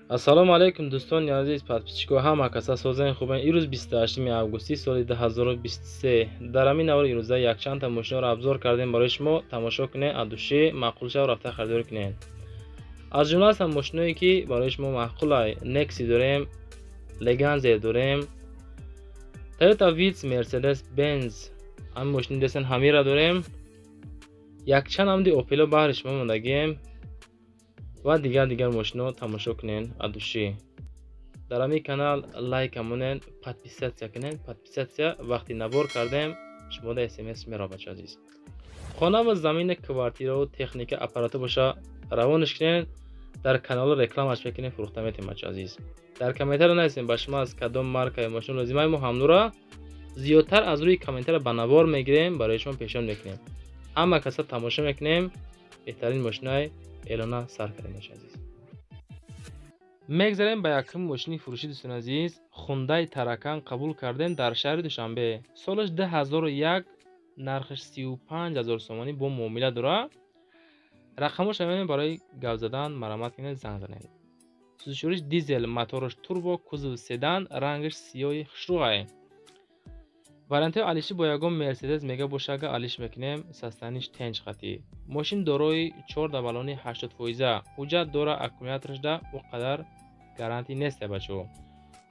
ассалому алайкум дӯстони азиз, подписчикҳо ҳама каса созани хубен. Ирӯз 28 августи соли 2023 дар ҳамин навори ирӯза якчандта мошинҳоро абзор кардем барои шумо. Тамошо кунед, адуши маъқул шав рафта харидорӣ кунед. аз ҷумла ҳастанд мошинҳое ки барои шумо маъқулай. Некси дорем, Leganze дорем, Toyota Vitz, Mercedes Benz, ҳамин мошини дестан ҳамира дорем, якчанд амди Opel баҳри шумо мондагием ва дигар мошинҳо. Тамошо кунед, адуши. дар ҳамин канал лайк камонед, подписатсия кунед. Подписатсия вақти набор кардем шумода смс меро бача азиз. хона ва замини квартирау техника аппарата боша равониш кунед. дар канал рекламаш бекунед, фурӯхта метем бача азиз. дар комментар нависем ба шумо аз кадом маркаи мошин лозимаи мо ҳамнура зиёдтар аз рӯи комментар ба навор мегирем, барои шумо пешон мекунем. ҳама каса тамошо мекунем, беҳтарин мошинаи эълона сар кардем бача азиз. мегзарем ба якум мошини фурӯшӣ дӯстони азиз. Хундай Таракан қабул кардем дар шаҳри Душанбе. Солаш 2001, нархаш 35000 сомонӣ бо муомила дора. рақамош мебинем барои гап задан, марамат кунед, занг занед. сӯзишвориш дизел, моторош турбо, кузов седан, рангаш сиёҳи хушрӯғай. вариантҳои алиши бо ягон Мерседес мега бошага алиш мекунем. састаниш тенҷ хати. мошин дорои 4 балони 80%. ҳуҷҷат дора, аккумулятораш да у қадар гарантӣ несте бачо.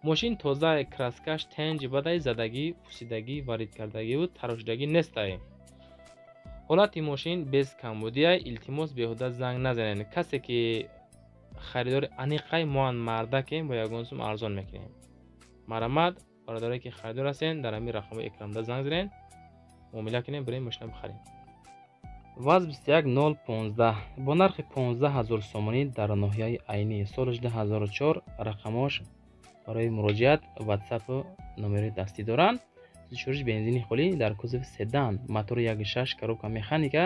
мошин тоза, краскаш тенҷи бадай, задагӣ, пусидагӣ, варидкардагӣ ва тарошидагӣ нестай. ҳолати мошин без камбудия. илтимос беҳуда занг назанед. касе ки харидори аниқай моан мардакем бо ягон сум арзон мекунем. марамат бародаре ки харидор ҳастен дар ҳамин рақамҳои экранда занг занед, муомила кунем, бирем мошина бихарем. ВАЗ 21015 бо нархи 15000 сомонӣ дар ноҳияи айнӣ. солаш 2004. рақамош барои муроҷиат ватсапу номери дастӣ доранд. сӯзишвориш бензини холӣ дар кузови седан. мотори 1.6 коробка механика.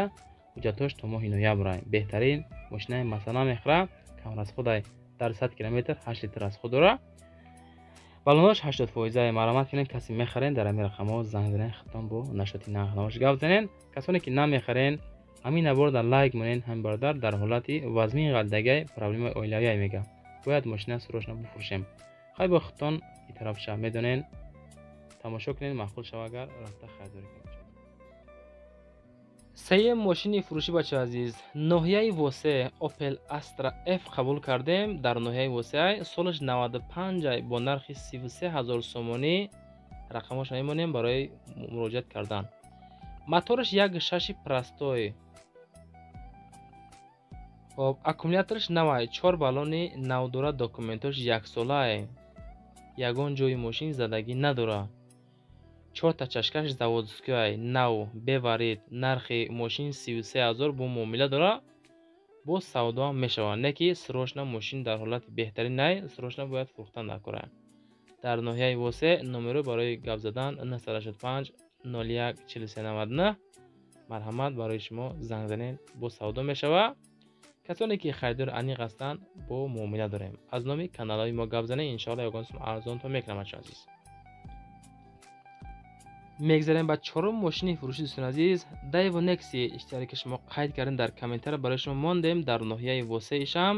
ҳуҷҷатош то моҳи ноябр. беҳтарин мошинаи масана мехра. камразходай дар 100 км 8 литр аз худ дора. балонош 80%. марамат кунед. каси мехарен дар ҳамин рақамҳо занг занед, хитон бо нашоти нархнамош гап занед. касоне ки намехарен ҳамин навор дар лайк монед. ҳамин бародар дар ҳолати вазмин ғалдагай проблемаи оилавия мега. бояд мошина сӯрошна буфурӯшем. хай бо хитон итараф шав медонед. тамошо кунед, маъқул шав агар рафта харидорӣ кунед. сеюм мошини фурӯшӣ бача азиз. ноҳияи восе Opel Astra F қабул кардем дар ноҳияи восеай. солаш 95 бо нархи 33000 сомонӣ. рақамош мемонем барои муроҷиат кардан. мотораш 1.6 простой. хоб аккумулятораш навай, 4 балони нав дора. документош 1 солай. ягон ҷои мошин задагӣ надора. 4 та чашкаш заводскиай нав беварид. нархи мошин 33000 бо муомила дора. бо савдо мешавад. не ки срочна мошин дар ҳолати беҳтарин най, срочна бояд фурӯхта накора. дар ноҳияи восе номеро барои гап задан 985 01 4399. марҳамат барои шумо занг занед, бо савдо мешавад. касоне ки харидори аниқ ҳастанд бо муомила дорем. аз номи каналҳои мо гап занед, иншоалло ягон сум арзонто мекунам бачаҳо азиз. мегзарем ба чорум мошини фурӯшӣ дӯстони азиз. Daewoo Nexi иштиёре ки шумо қайд кардем дар комментар барои шумо мондем дар ноҳияи восеишам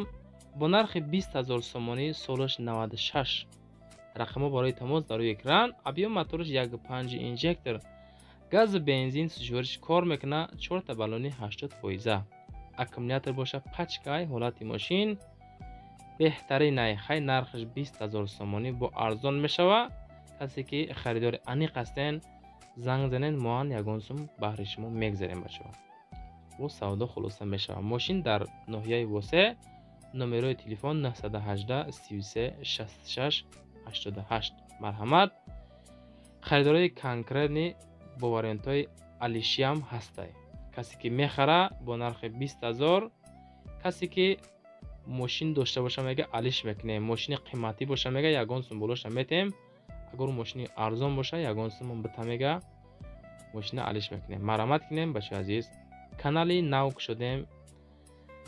бо нархи 20000 сомонӣ. солаш 96. рақамо барои тамос дар рӯи экран. объём моториш 1.5 инжектор. газ бензин сӯзишвориш кор мекуна. 4 та балони 80%. аккумулятор боша пачкай. ҳолати мошин беҳтаринай. хай нархаш 20000 сомонӣ бо арзон мешавад. касе ки харидори аниқ ҳастен занг занед, моан ягон сум баҳри шумо мегзарем бачаҳо. бо савдо хулоса мешавад. мошин дар ноҳияи восе. номерои телефон 918 33 66 88. марҳамат. харидории конкретни бо вариантҳои алишиам ҳастай. касе ки мехара бо нархи 20000. касе ки мошин дошта боша мега алиш мекунем. мошини қиматӣ боша мега ягон сум болоша метем. агар мошини арзон боша ягон сум бита мега мошина алиш мекунем. марамат кунем бачаҳои азиз. канали нав кушодем.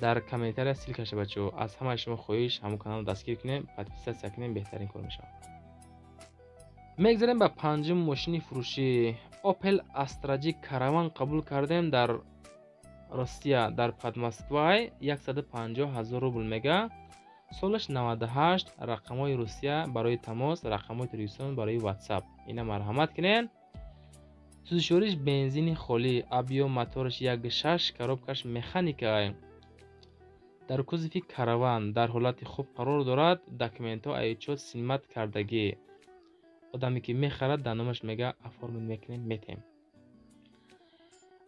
дар комментария силкаша бачаҳо. аз ҳамаи шумо хоҳиш ҳамон каналро дастгир кунем, подписатсия кунем, беҳтарин кор мешавад. мегзарем ба панҷум мошини фурӯшӣ. Opel Astra G Caravan қабул кардем дар Россия, дар Подмосквай. 150000 рубл мега. солаш 98 рақамҳои Русия барои тамос, рақамҳои телевизион барои WhatsApp. Ина марҳамат кинен. сӯзишвориш бензини холӣ, абиё моториш 1.6 коробкаш механикаи дар кузофи караван дар ҳолати хуб қарор дорад. Документҳо айчот синмат кардагӣ. одаме ки мехарад дар номаш мега оформид мекунем метем.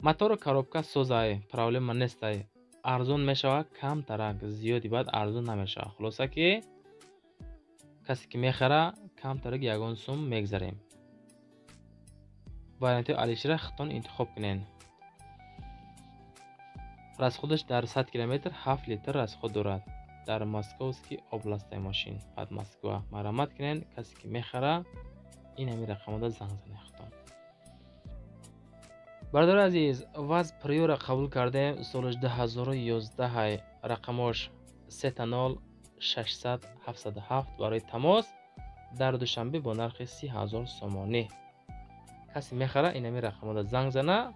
мотору коробка созай, проблема нестай. арзон мешавад камтарак, зиёди баъд арзон намешавад. хулоса ки касе ки мехара камтарак ягон сум мегзарем. варианти алишра хитон интихоб кунен. расходаш дар 100 километр 7 литр расход дорад. дар Московский областаи машин под Москва. марҳамат кунен. касе ки мехара ин ҳамин рақамода занг занед хитон. бардори азиз, ваз приёра қабул кардем. солаш 2011 рақамош 30 600 707 барои тамос дар душанбе бо нархи 30,000 сомонӣ. касе мехара ин ҳамин рақамода занг зана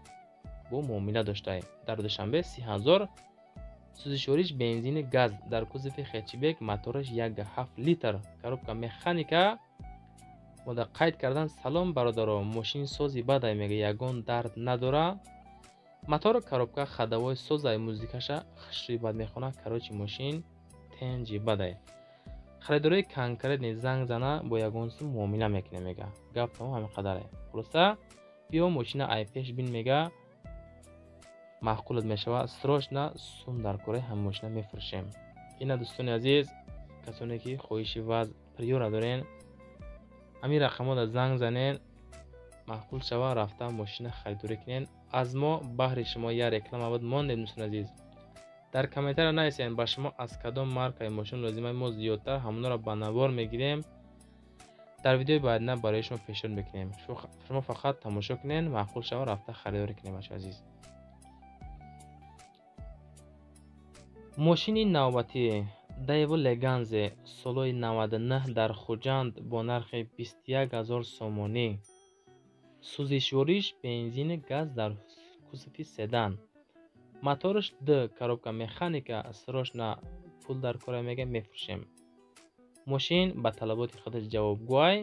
бо муомила доштай. дар душанбе 30,000. сӯзишвориш бензини газ дар кузофи хечибек, мотораш 1.7 литр, коробка механика. мода қайд кардан: салом бародаро, мошин сози бадай, мега ягон дард надора. мотор коробка хадавой созай, музикаша хушрӯи бад мехона. карочи мошин тенҷи бадай. харидории конкретни занг зана бо ягон сум муомила мекунем мега. гап тамом, ҳамин қадаре. хулоса биё мошина айпеш бин мега маъқулат мешавад. срочно сум дар кораи ҳамин мошина мефурӯшем. ина дӯстони азиз, касоне ки хоҳиши ваз приёра дорен, ҳамин рақамода занг занен, маъқул шава рафта мошина харидорӣ кунен. аз мо баҳри шумо як реклама буд мондем. дӯстони азиз, дар комментария нависен ба шумо аз кадом маркаи мошин лозимаи мо зиёдтар, ҳамонро ба навор мегирем. дар видеои баъдина барои шумо пешниҳод мекунем. шумо фақат тамошо кунен, маъқул шава рафта харидорӣ кунем. бачаҳои азиз, мошини навбатӣ Daewoo Leganze солои 99 дар Хуҷанд бо нархи 21,000 сомонӣ. сӯзишвориш бензини газ дар кузофи седан. моториш д, коробка механика. срочно пул дар кора мега мефурӯшем. мошин ба талаботи худаш ҷавобгӯай.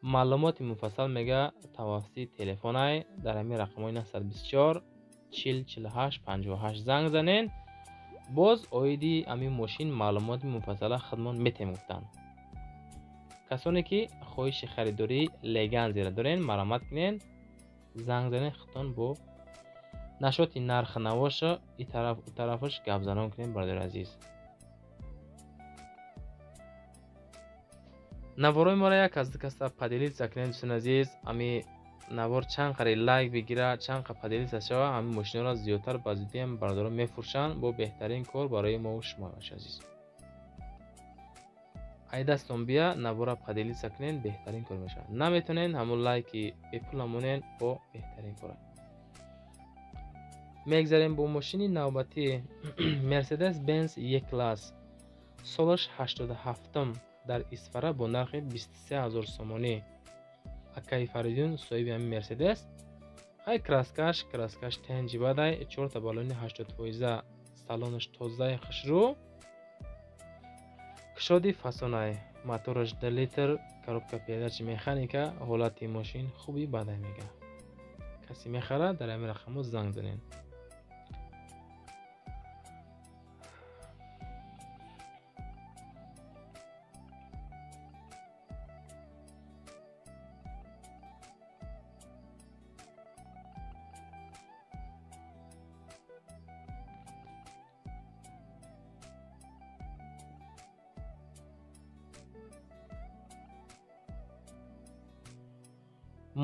маълумоти муфассал мега тавассути телефонай дар ҳамин рақамҳои 924 40 48 58 занг занен. боз оиди ҳамин мошин маълумоти муфассала хидмат метем гуфтанд. касоне ки хоҳиши харидории Leganze-ро дорен, марҳамат кунен, занг занен хитон бо нашоти нархи навоша и тарафаш гапзанон кунем. бародари азиз, наворои моро як аз ду каста поделиться кунем. дӯстони азиз, ами навор чанд қари лайк бигира, чанд қа поделиться шава, ҳамин мошинҳоро зиёдтар ба зудиям бародаро мефурӯшанд бо беҳтарин кор барои мо шумо. бачаҳои азиз, ай дастон бия навора поделиться кунен, беҳтарин кор мешавад. наметонен ҳамон лайки бепул намонен, бо беҳтарин кора. мегзарем бо мошини навбатӣ Mercedes Benz E-Class солаш 87 дар Исфара бо нархи 23,000 сомонӣ. акаи Фаридун соҳиби ҳамин Mercedes. ҳай краскаш тенҷи бадай, 4 та балони 80%, салонаш тозаи хушрӯ, кушоди фасонай, мотораш 2 литр, коробка передачи механика. ҳолати мошин хуби бадай мега. касе мехара дар ҳамин рақамҳо занг занен.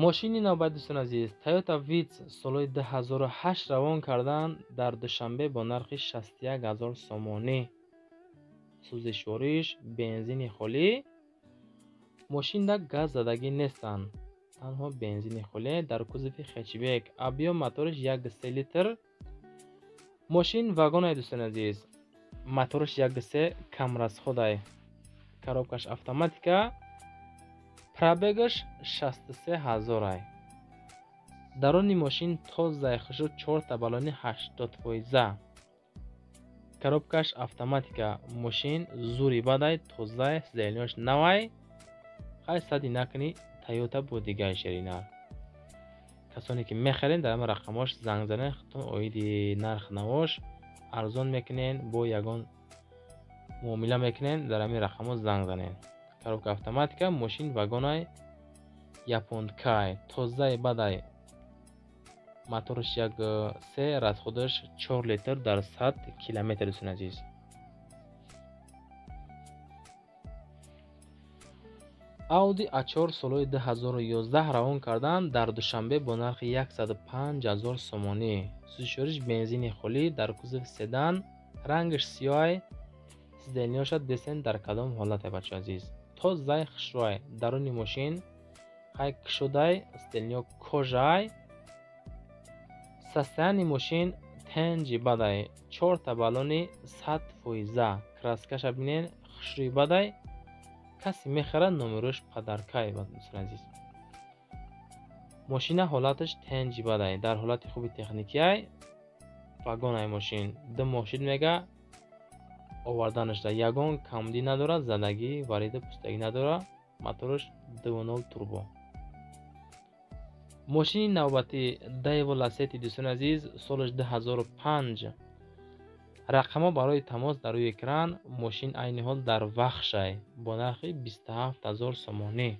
мошини навбат дӯстон азиз, Toyota Vitz солои 2008 равон кардан дар душанбе бо нархи 61,000 сомонӣ. сӯзишвориш бензини холӣ. мошинда газ задагӣ нестанд, танҳо бензини холӣ дар кузофи хечбек. абиё моториш 1.3 литр. мошин вагонай дӯстони азиз, моториш 1.3 камрасходай, коробкаш автоматика. пробегаш 63000. дарони мошин тозаи хушрӯ, 4 та балони 80%, коробкаш автоматика мошин зури бадай тоза сидалинош навай хай сади накни Toyota бодигаи ширинар. касоне ки мехарен дар ҳама рақамош занг занен хатон оиди нарх навош арзон мекунен бо ягон муомила мекунен дар ҳамин рақамҳо занг занен. коробка автоматика мошин вагонай японкай тозаи бадай моторш як се расходаш 4 литр дар 100 километр дӯстон азиз. Audi A4 солои 2011 равон кардан дар душанбе бо нархи 105,000 сомонӣ. сӯзишвориш бензини холӣ дар кузов седан, рангаш сиёҳ, сидалиёшад десен дар кадом ҳолате бачо азиз. тозаи хушрӯй даруни мошин хай кушодай сидалиё кожай. состояни мошин тенҷи бадай 4 та баллони 100%. краскаша бинен хушрӯи бадай каси мехарад номерош падаркай дӯстон азиз. мошина ҳолаташ тенҷи бадай дар ҳолати хуби техникияй вагонай мошин 2 мошин мега оварданаш да ягон камдӣ надорад, задагӣ варида пустагӣ надорад, моторош 2.0 турбо. мошини навбати Daewoo Lacetti дӯстон азиз солаш 2005. рақамҳо барои тамос дар рӯи экран. мошин айни ҳол дар вахшай бо нархи 27,000 сомонӣ.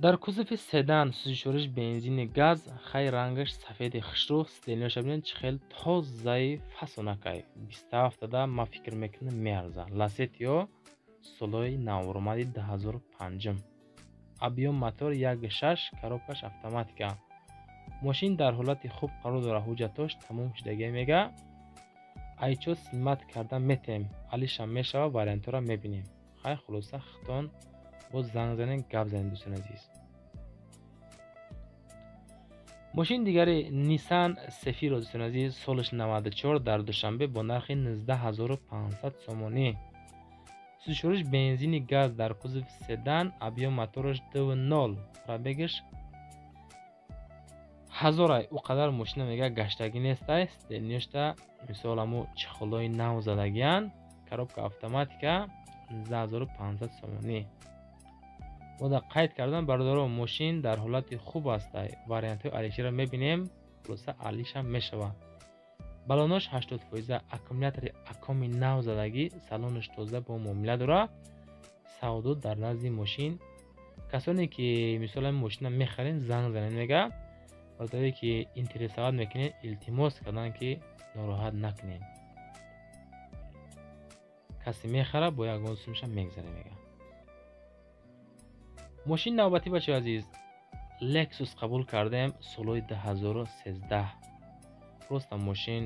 дар кузови седан сӯзишвориш бензини газ хай рангаш сафеди хушрӯ сидалиёша бинед чихел тозаи фасонакай 27 да ма фикр мекунам меарза. Lacetti солои навбаромади 2005. объём мотор 1.6 коробкаш автоматика. мошин дар ҳолати хуб қарор дорад. ҳуҷҷатош тамом шудагӣ мега айчо симат карда метем алишам мешава вариантора мебинем. хай хулоса хитон боз занг занен гап занен дӯстон азиз. мошин дигари Nissan Sefiro дӯстон азиз солаш 94 дар душанбе бо нархи 19500 сомонӣ. сӯзишвориш бензини газ дар кузов седан, объём моторош 2.0, пробегаш 1000. у қадар мошина мега гаштагӣ нестай. сидалиёшта мисол аму чихолои нав задагиян. коробка автоматика 19500 сомонӣ. бода қайд кардан бардоро мошин дар ҳолати хуб астай. вариантҳои алиширо мебинем. хулоса алишам мешава. балонош 80%, аккумулятори акоми нав задагӣ, салонаш тоза бо муомила дорад. савдо дар назди мошин. касоне ки мисолан мошина мехарен занг занен мега бардоре ки интересоват мекунен илтимос кардан ки нороҳат накунем. каси мехара бо ягон сумша мегзаре мега. мошин навбатӣ бачаҳо азиз Lexus қабул кардем солои 2013. просто мошин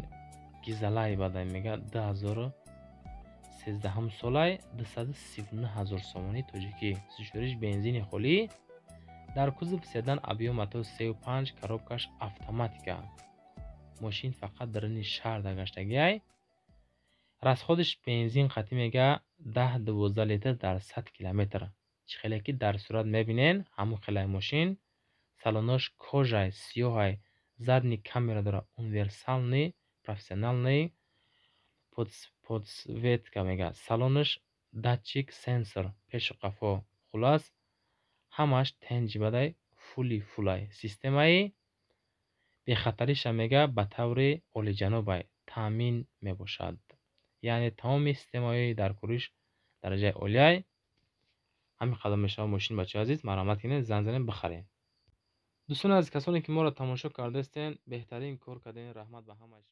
гизалай бадай мега 2013 солай 239,000 сомонӣ тоҷикӣ. сӯзишвориш бензини холӣ дар кузов седан, объём мотор 3.5, коробкаш автоматика. мошин фақат даруни шаҳр дагаштагиай. расходиш бензин қатъӣ мега 10-12 литр дар 100 километр. чихелаки дар сурат мебинен ҳамон хелаи мошин. салонош кожай сиёҳай, задни камера дора, универсалный, профессиональный, подсветка мега. салонош датчик сенсор, пешу қафо. хулас ҳамаш тенҷи бадай фулай. системаи бехатариша мега ба таври олиҷанобай таъмин мебошад. яъне тамоми системаҳои даркуриш дараҷаи олияй. ҳамин қадар мешава мошин бачаҳои азиз марҳамат кунед занг занед бихаред. дӯстон азиз, касоне ки моро тамошо кардастен беҳтарин кор карден. раҳмат ба ҳамаи шумо.